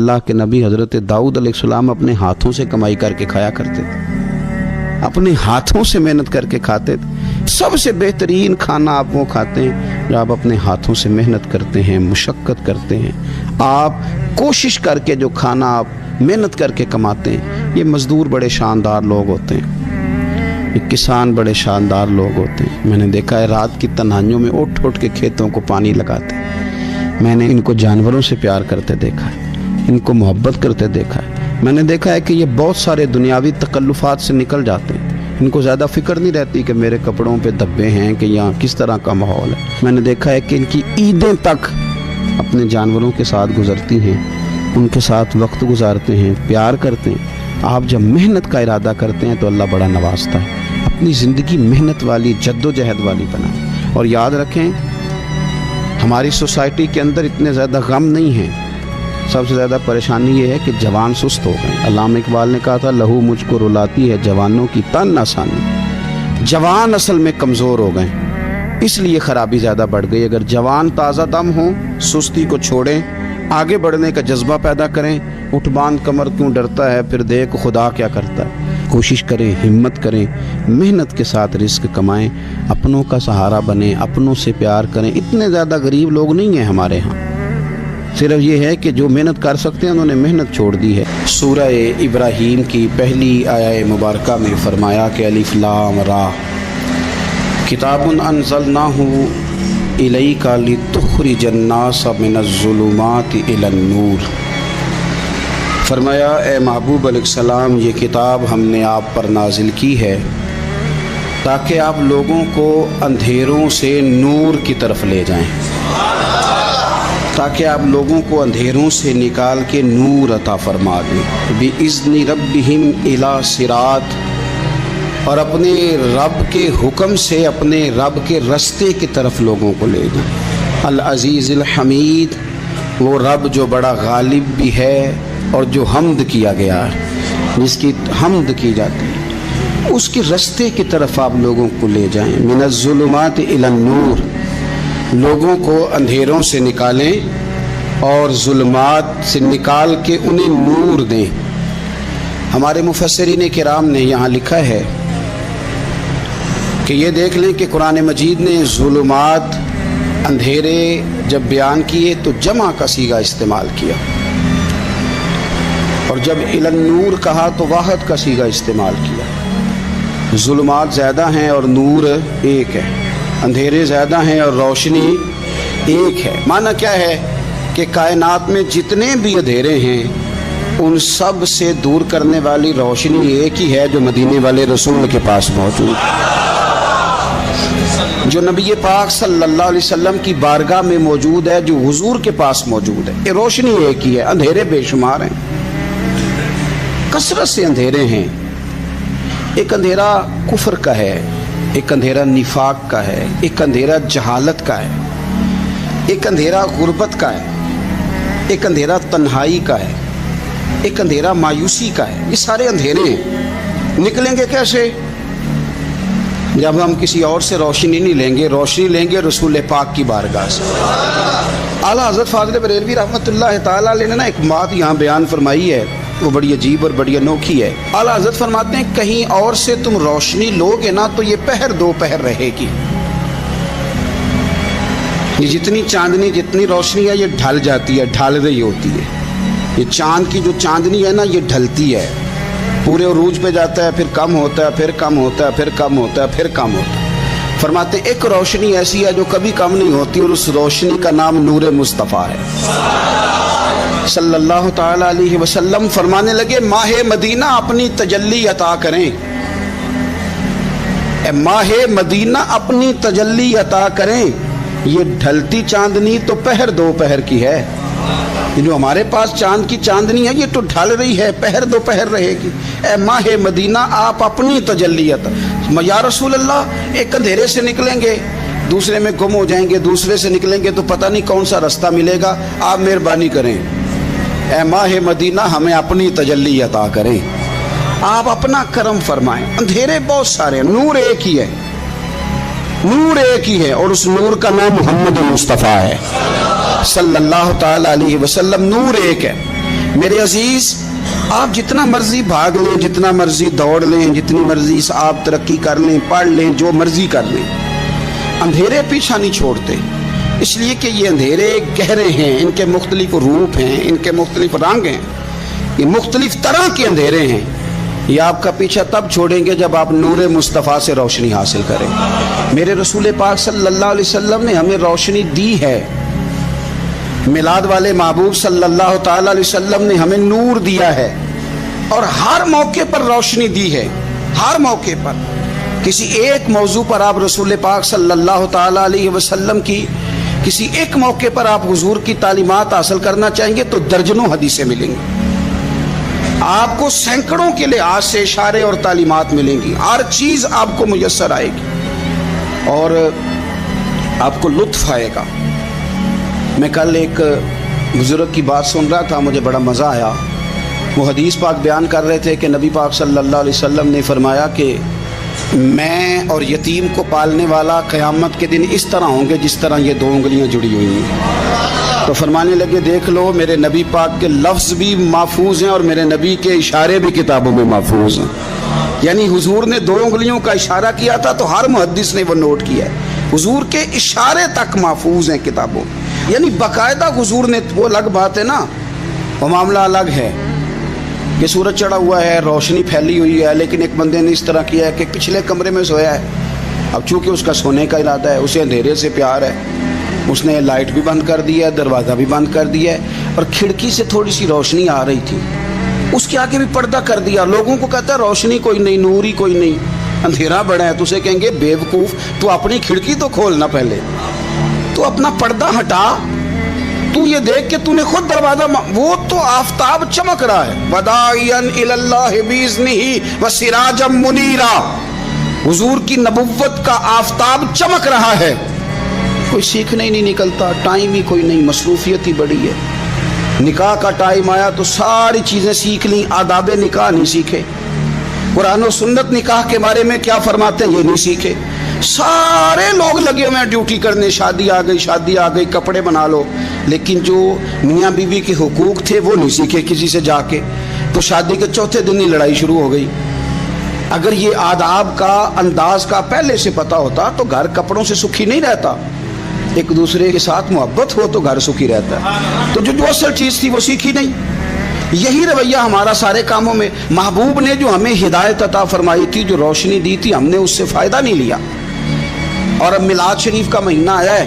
اللہ کے نبی حضرت داؤد علیہ السلام اپنے ہاتھوں سے کمائی کر کے کھایا کرتے تھے، اپنے ہاتھوں سے محنت کر کے کھاتے تھے۔ سب سے بہترین کھانا آپ وہ کھاتے ہیں جو آپ اپنے ہاتھوں سے محنت کرتے ہیں، مشقت کرتے ہیں۔ آپ کوشش کر کے جو کھانا آپ محنت کر کے کماتے ہیں، یہ مزدور بڑے شاندار لوگ ہوتے ہیں، یہ کسان بڑے شاندار لوگ ہوتے ہیں۔ میں نے دیکھا ہے رات کی تنہائیوں میں اٹھ اٹھ کے کھیتوں کو پانی لگاتے ہیں۔ میں نے ان کو جانوروں سے پیار کرتے دیکھا ہے، ان کو محبت کرتے دیکھا ہے۔ میں نے دیکھا ہے کہ یہ بہت سارے دنیاوی تکلفات سے نکل جاتے ہیں، ان کو زیادہ فکر نہیں رہتی کہ میرے کپڑوں پہ دھبے ہیں کہ یہاں کس طرح کا ماحول ہے۔ میں نے دیکھا ہے کہ ان کی عیدیں تک اپنے جانوروں کے ساتھ گزرتی ہیں، ان کے ساتھ وقت گزارتے ہیں، پیار کرتے ہیں۔ آپ جب محنت کا ارادہ کرتے ہیں تو اللہ بڑا نوازتا ہے۔ اپنی زندگی محنت والی، جد و جہد والی بنائیں، اور یاد رکھیں ہماری سوسائٹی کے اندر اتنے زیادہ غم نہیں ہیں۔ سب سے زیادہ پریشانی یہ ہے کہ جوان سست ہو گئے۔ علامہ اقبال نے کہا تھا لہو مجھ کو رلاتی ہے جوانوں کی تن آسانی۔ جوان اصل میں کمزور ہو گئے، اس لیے خرابی زیادہ بڑھ گئی۔ اگر جوان تازہ دم ہوں، سستی کو چھوڑیں، آگے بڑھنے کا جذبہ پیدا کریں۔ اٹھ باندھ کمر کیوں ڈرتا ہے، پھر دیکھ خدا کیا کرتا ہے۔ کوشش کریں، ہمت کریں، محنت کے ساتھ رزق کمائیں، اپنوں کا سہارا بنیں، اپنوں سے پیار کریں۔ اتنے زیادہ غریب لوگ نہیں ہیں ہمارے ہاں، صرف یہ ہے کہ جو محنت کر سکتے ہیں انہوں نے محنت چھوڑ دی ہے۔ سورہ ابراہیم کی پہلی آیہ مبارکہ میں فرمایا کہ الف لام را کتاب انزلناہ الیک لتخرج الناس من الظلمات الی النور۔ فرمایا اے محبوب علیہ السلام، یہ کتاب ہم نے آپ پر نازل کی ہے تاکہ آپ لوگوں کو اندھیروں سے نور کی طرف لے جائیں، تاکہ آپ لوگوں کو اندھیروں سے نکال کے نور عطا فرما دیں۔ بِإِذْنِ رَبِّهِمْ إِلَى صِرَاط، اور اپنے رب کے حکم سے اپنے رب کے رستے کی طرف لوگوں کو لے جائیں۔ العزیز الحمید، وہ رب جو بڑا غالب بھی ہے اور جو حمد کیا گیا ہے، جس کی حمد کی جاتی ہے، اس کے رستے کی طرف آپ لوگوں کو لے جائیں۔ من الظلمات الی النور، لوگوں کو اندھیروں سے نکالیں اور ظلمات سے نکال کے انہیں نور دیں۔ ہمارے مفسرین کرام نے یہاں لکھا ہے کہ یہ دیکھ لیں کہ قرآن مجید نے ظلمات، اندھیرے جب بیان کیے تو جمع کا صیغہ استعمال کیا، اور جب الی النور کہا تو واحد کا صیغہ استعمال کیا۔ ظلمات زیادہ ہیں اور نور ایک ہے، اندھیرے زیادہ ہیں اور روشنی ایک ہے۔ معنی کیا ہے کہ کائنات میں جتنے بھی اندھیرے ہیں ان سب سے دور کرنے والی روشنی ایک ہی ہے جو مدینے والے رسول کے پاس موجود ہے، جو نبی پاک صلی اللہ علیہ وسلم کی بارگاہ میں موجود ہے، جو حضور کے پاس موجود ہے۔ یہ روشنی ایک ہی ہے، اندھیرے بے شمار ہیں، کثرت سے اندھیرے ہیں۔ ایک اندھیرا کفر کا ہے، ایک اندھیرا نفاق کا ہے، ایک اندھیرا جہالت کا ہے، ایک اندھیرا غربت کا ہے، ایک اندھیرا تنہائی کا ہے، ایک اندھیرا مایوسی کا ہے۔ یہ سارے اندھیرے ہیں۔ نکلیں گے کیسے؟ جب ہم کسی اور سے روشنی نہیں لیں گے، روشنی لیں گے رسول پاک کی بارگاہ سے۔ اعلیٰ حضرت فاضل بریلوی رحمۃ اللہ تعالیٰ علیہ نے نا ایک بات یہاں بیان فرمائی ہے، وہ بڑی عجیب اور بڑی انوکھی ہے۔ اعلیٰ حضرت فرماتے ہیں کہیں اور سے تم روشنی لو گے نا تو یہ پہر دو پہر رہے گی۔ یہ جتنی چاندنی، جتنی روشنی ہے، یہ ڈھل جاتی ہے، ڈھل رہی ہوتی ہے۔ یہ چاند کی جو چاندنی ہے نا، یہ ڈھلتی ہے، پورے عروج پہ جاتا ہے، پھر کم ہوتا ہے، پھر کم ہوتا ہے، پھر کم ہوتا ہے، پھر کم ہوتا ہے۔ فرماتے ہیں ایک روشنی ایسی ہے جو کبھی کم نہیں ہوتی، اور اس روشنی کا نام نور مصطفیٰ ہے صلی اللہ تعالی علیہ وسلم۔ فرمانے لگے ماہ مدینہ اپنی تجلی عطا کریں، اے ماہ مدینہ اپنی تجلی عطا کریں۔ یہ ڈھلتی چاندنی تو پہر دو پہر کی ہے، یہ جو ہمارے پاس چاند کی چاندنی ہے یہ تو ڈھل رہی ہے، پہر دو پہر رہے گی۔ اے ماہ مدینہ آپ اپنی تجلی عطا، یا رسول اللہ ایک اندھیرے سے نکلیں گے دوسرے میں گم ہو جائیں گے، دوسرے سے نکلیں گے تو پتہ نہیں کون سا رستہ ملے گا، آپ مہربانی کریں، اے ماہ مدینہ ہمیں اپنی تجلی عطا کریں، آپ اپنا کرم فرمائیں۔ اندھیرے بہت سارے ہیں، نور ایک ہی ہے، نور ایک ہی ہے، اور اس نور کا نام محمد مصطفیٰ ہے صلی اللہ تعالی علیہ وسلم۔ نور ایک ہے، میرے عزیز آپ جتنا مرضی بھاگ لیں, جتنا مرضی دوڑ لیں, جتنی مرضی آپ ترقی کر لیں, پڑھ لیں, جو مرضی کر لیں, اندھیرے پیچھا نہیں چھوڑتے. اس لیے کہ یہ اندھیرے گہرے ہیں, ان کے مختلف روپ ہیں, ان کے مختلف رنگ ہیں, یہ مختلف طرح کے اندھیرے ہیں. یہ آپ کا پیچھا تب چھوڑیں گے جب آپ نور مصطفیٰ سے روشنی حاصل کریں. میرے رسول پاک صلی اللہ علیہ وسلم نے ہمیں روشنی دی ہے. میلاد والے محبوب صلی اللہ تعالی علیہ وسلم نے ہمیں نور دیا ہے, اور ہر موقع پر روشنی دی ہے. ہر موقع پر کسی ایک موضوع پر آپ رسول پاک صلی اللہ تعالی علیہ وسلم کی کسی ایک موقع پر آپ حضور کی تعلیمات حاصل کرنا چاہیں گے تو درجنوں حدیثیں ملیں گی. آپ کو سینکڑوں کے لحاظ سے اشارے اور تعلیمات ملیں گی. ہر چیز آپ کو میسر آئے گی اور آپ کو لطف آئے گا. میں کل ایک بزرگ کی بات سن رہا تھا, مجھے بڑا مزہ آیا. وہ حدیث پاک بیان کر رہے تھے کہ نبی پاک صلی اللہ علیہ وسلم نے فرمایا کہ میں اور یتیم کو پالنے والا قیامت کے دن اس طرح ہوں گے جس طرح یہ دو انگلیاں جڑی ہوئی ہیں. تو فرمانے لگے دیکھ لو میرے نبی پاک کے لفظ بھی محفوظ ہیں اور میرے نبی کے اشارے بھی کتابوں میں محفوظ ہیں. یعنی حضور نے دو انگلیوں کا اشارہ کیا تھا تو ہر محدث نے وہ نوٹ کیا ہے. حضور کے اشارے تک محفوظ ہیں کتابوں میں. یعنی باقاعدہ حضور نے, وہ الگ بات ہے نا, وہ معاملہ الگ ہے کہ سورج چڑھا ہوا ہے, روشنی پھیلی ہوئی ہے, لیکن ایک بندے نے اس طرح کیا ہے کہ پچھلے کمرے میں سویا ہے. اب چونکہ اس کا سونے کا ارادہ ہے, اسے اندھیرے سے پیار ہے, اس نے لائٹ بھی بند کر دی ہے, دروازہ بھی بند کر دیا ہے, اور کھڑکی سے تھوڑی سی روشنی آ رہی تھی, اس کے آگے بھی پردہ کر دیا. لوگوں کو کہتا ہے روشنی کوئی نہیں, نور ہی کوئی نہیں, اندھیرا بڑا ہے. تو اسے کہیں گے بے وقوف, تو اپنی کھڑکی تو کھولنا پہلے, تو اپنا پردہ ہٹا, تو یہ دیکھ کہ تو نے خود دروازہ, وہ تو آفتاب چمک رہا ہے. وداعیاً الی اللہ باذنہ وسراجا منیرا, حضور کی نبوت کا آفتاب چمک رہا ہے. کوئی سیکھنے ہی نہیں نکلتا, ٹائم ہی کوئی نہیں, مصروفیت ہی بڑی ہے. نکاح کا ٹائم آیا تو ساری چیزیں سیکھ لیں, آداب نکاح نہیں سیکھے. قرآن و سنت نکاح کے بارے میں کیا فرماتے ہیں یہ نہیں سیکھے. سارے لوگ لگے ہوئے ہیں ڈیوٹی کرنے, شادی آ گئی, شادی آ گئی, کپڑے بنا لو, لیکن جو میاں بیوی کے حقوق تھے وہ نہیں سیکھے کسی سے جا کے. تو شادی کے چوتھے دن ہی لڑائی شروع ہو گئی. اگر یہ آداب کا, انداز کا پہلے سے پتا ہوتا تو گھر کپڑوں سے سکھی نہیں رہتا. ایک دوسرے کے ساتھ محبت ہو تو گھر سکھی رہتا ہے. تو جو اصل چیز تھی وہ سیکھی نہیں. یہی رویہ ہمارا سارے کاموں میں. محبوب نے جو ہمیں ہدایت عطا فرمائی تھی, جو روشنی دی تھی, ہم نے اس سے فائدہ نہیں لیا. اور اب میلاد شریف کا مہینہ آیا ہے,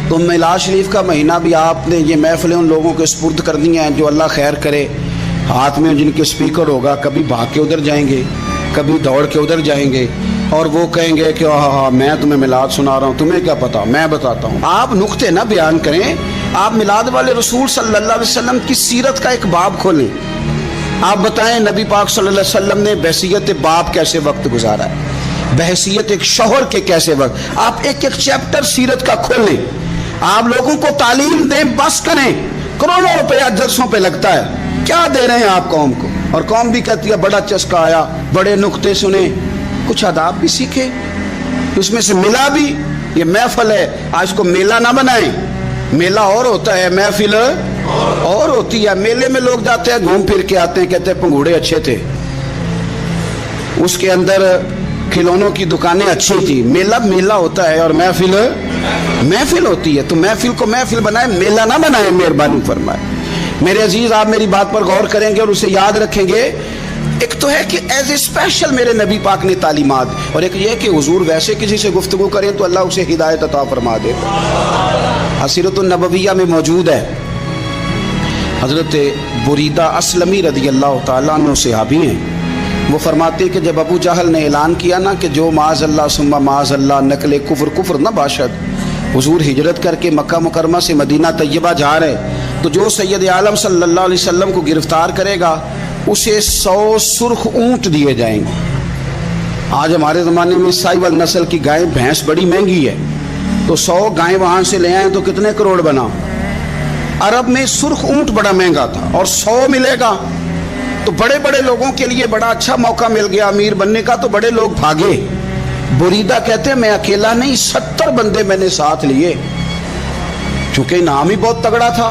تو میلاد شریف کا مہینہ بھی آپ نے یہ محفلیں ان لوگوں کے سپرد کرنی ہیں جو اللہ خیر کرے, ہاتھ میں جن کے سپیکر ہوگا, کبھی بھاگ کے ادھر جائیں گے, کبھی دوڑ کے ادھر جائیں گے, اور وہ کہیں گے کہ ہاں میں تمہیں میلاد سنا رہا ہوں, تمہیں کیا پتا, میں بتاتا ہوں. آپ نقطے نہ بیان کریں, آپ میلاد والے رسول صلی اللہ علیہ وسلم کی سیرت کا ایک باب کھولیں. آپ بتائیں نبی پاک صلی اللہ علیہ وسلم نے بحیثیت باپ کیسے وقت گزارا ہے, بحیثیت ایک شوہر کے کیسے وقت. آپ ایک ایک چیپٹر سیرت کا کھولیں, آپ لوگوں کو تعلیم دیں, بس کریں. کروڑوں روپیہ جلسوں پہ لگتا ہے, کیا دے رہے ہیں آپ قوم کو؟ اور قوم بھی کہتی ہے بڑا چسکا آیا, بڑے نقطے سنے. کچھ آداب بھی سیکھے, اس میں سے ملا بھی. یہ محفل ہے, آج کو میلہ نہ بنائیں. میلہ اور ہوتا ہے, محفل اور ہوتی ہے. میلے میں لوگ جاتے ہیں, گھوم پھر کے آتے ہیں, کہتے ہیں پنگوڑے اچھے تھے, اس کے اندر کھلونوں کی دکانیں اچھی تھی. میلہ ہوتا ہے اور محفل ہوتی ہے. تو محفل کو محفل بنائے, میلہ نہ بنائے, مہربانی فرمائے. میرے عزیز, آپ میری بات پر غور کریں گے اور اسے یاد رکھیں گے. ایک تو ہے کہ ایز اے اسپیشل میرے نبی پاک نے تعلیمات, اور ایک یہ کہ حضور ویسے کسی سے گفتگو کریں تو اللہ اسے ہدایت عطا فرما دے. سیرت النبویہ میں موجود ہے, حضرت بریدہ اسلمی رضی اللہ تعالیٰ عنہ صحابی ہیں, وہ فرماتے کہ جب ابو جہل نے اعلان کیا نا کہ جو معاذ اللہ ثم معاذ اللہ نقل کفر نہ باشد, حضور ہجرت کر کے مکہ مکرمہ سے مدینہ طیبہ جا رہے, تو جو سید عالم صلی اللہ علیہ وسلم کو گرفتار کرے گا اسے 100 سرخ اونٹ دیے جائیں گے. آج ہمارے زمانے میں سائیول نسل کی گائے بھینس بڑی مہنگی ہے, تو 100 گائیں وہاں سے لے آئیں تو کتنے کروڑ بنا. عرب میں سرخ اونٹ بڑا مہنگا تھا, اور 100 ملے گا تو بڑے بڑے لوگوں کے لیے بڑا اچھا موقع مل گیا امیر بننے کا, تو بڑے لوگ بھاگے. بریدہ کہتے ہیں میں اکیلا نہیں, 70 بندے میں نے ساتھ لیے, چونکہ انعام ہی بہت تگڑا تھا.